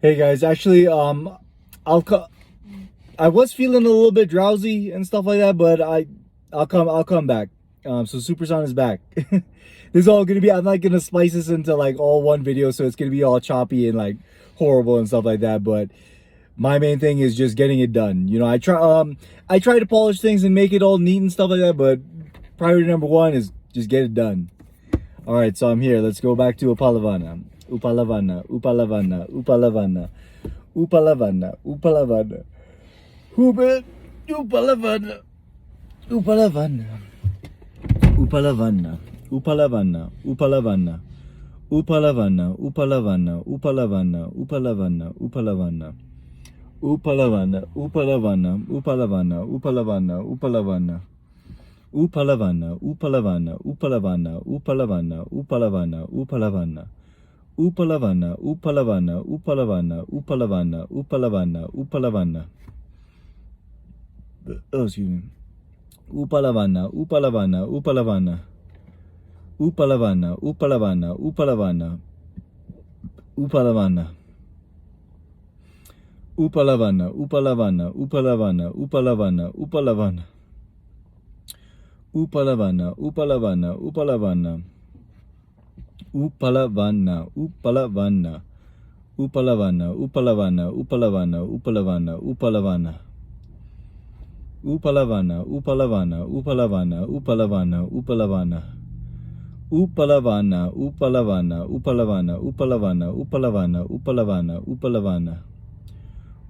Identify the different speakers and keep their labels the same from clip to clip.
Speaker 1: Hey guys, actually, I'll co- I was feeling a little bit drowsy and stuff like that, but I'll come back. So Super Sound is back. This is all gonna be. I'm not gonna splice this into like all one video, so it's gonna be all choppy and like horrible and stuff like that. But my main thing is just getting it done. You know, I try to polish things and make it all neat and stuff like that, but priority number one is just get it done. All right, so I'm here. Let's go back to Upalavana. Upalavana, Upalavana, Upalavana, Upalavana, Upalavana. Hubert, Upalavana, Upalavana, Upalavana, Upalavana, Upalavana, Upalavana, Upalavana, Upalavana, Upalavana, Upalavana, Upalavana, Upalavana, Upalavana, Upalavana, Upalavana. Upalavana, Upalavana, Upalavana, Upalavana, Upalavana, Upalavana. Upalavana, Upalavana, Upalavana, Upalavana, Upalavana, Upalavana. Oh, excuse me. Upalavana, Upalavana, Upalavana. Upalavana, Upalavana, Upalavana. Upalavana. Upalavana, Upalavana, Upalavana, Upalavana, Upalavana. Upalavana, Upalavana, Upalavana. Upalavana, Upalavana. Upalavana, Upalavana, Upalavana, Upalavana, Upalavana. Upalavana, Upalavana, Upalavana, Upalavana, Upalavana. Upalavana, Upalavana, Upalavana, Upalavana, Upalavana, Upalavana, Upalavana.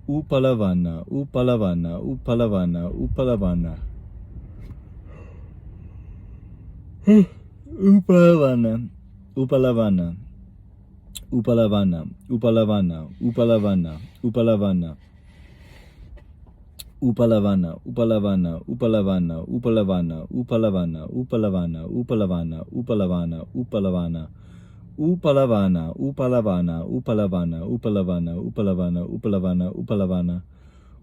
Speaker 1: Upalavana, Upalavana, Upalavana, Upalavana. Upalavana, Upalavana, Upalavana, Upalavana, Upalavana, Upalavana. Upalavana, Upalavana, Upalavana, Upalavana, Upalavana, Upalavana, Upalavana, Upalavana, Upalavana. Upalavana, Upalavana, Upalavana, Upalavana, Upalavana, Upalavana, Upalavana.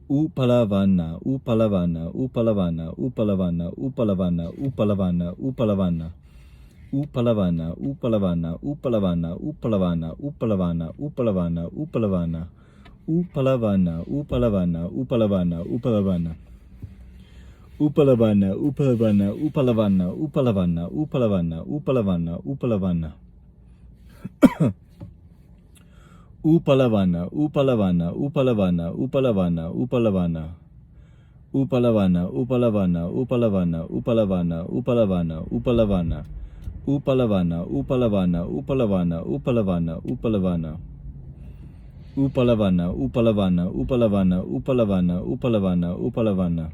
Speaker 1: Upalavana, Upalavana, Upalavana, Upalavana, Upalavana, Upalavana, Upalavana. Upalavana, Upalavana, Upalavana, Upalavana, Upalavana, Upalavana, Upalavana. Upalavana, Upalavana, Upalavana, Upalavana. Upalavana, Upalavana, Upalavana, Upalavana, Upalavana, Upalavana, Upalavana. Upalavana, Upalavana, Upalavana, Upalavana, Upalavana. Upalavana, Upalavana, Upalavana, Upalavana, Upalavana, Upalavana. Upalavana, Upalavana, Upalavana, Upalavana, Upalavana. Upalavana, Upalavana, Upalavana, Upalavana, Upalavana, Upalavana.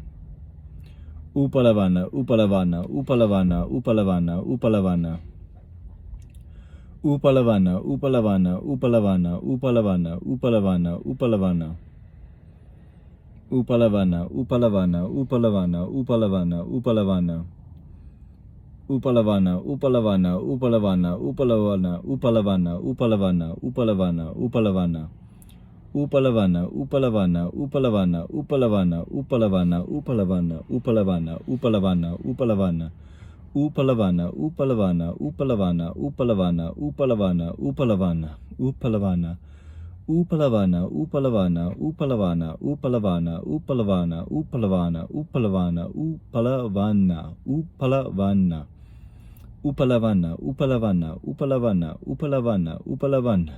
Speaker 1: Upalavana, Upalavana, Upalavana, Upalavana, Upalavana. Upalavana, Upalavana, Upalavana, Upalavana, Upalavana, Upalavana. Upalavana, Upalavana, Upalavana, Upalavana, Upalavana. Upalavana, Upalavana, Upalavana, Upalavana, Upalavana, Upalavana, Upalavana, Upalavana. Upalavana, Upalavana, Upalavana, Upalavana, Upalavana, Upalavana, Upalavana, Upalavana, Upalavana. Upalavana, Upalavana, Upalavana, Upalavana, Upalavana, Upalavana, Upalavana. Upalavana, Upalavana, Upalavana, Upalavana, Upalavana, Upalavana, Upalavana, Upalavana, Upalavana. Upalavana, Upalavana, Upalavana, Upalavana, Upalavana.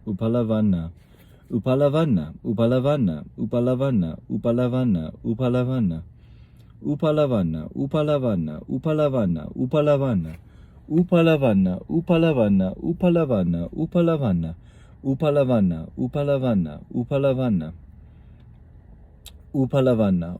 Speaker 1: Upalavanna. Upalavanna. Upalavanna. Upalavanna. Upalavanna. Upalavanna. Upalavanna. Upalavanna. Upalavanna. Upalavanna. Upalavanna. Upalavanna. Upalavanna. Upalavanna. Upalavanna. Upalavanna. Upalavanna. Upalavanna.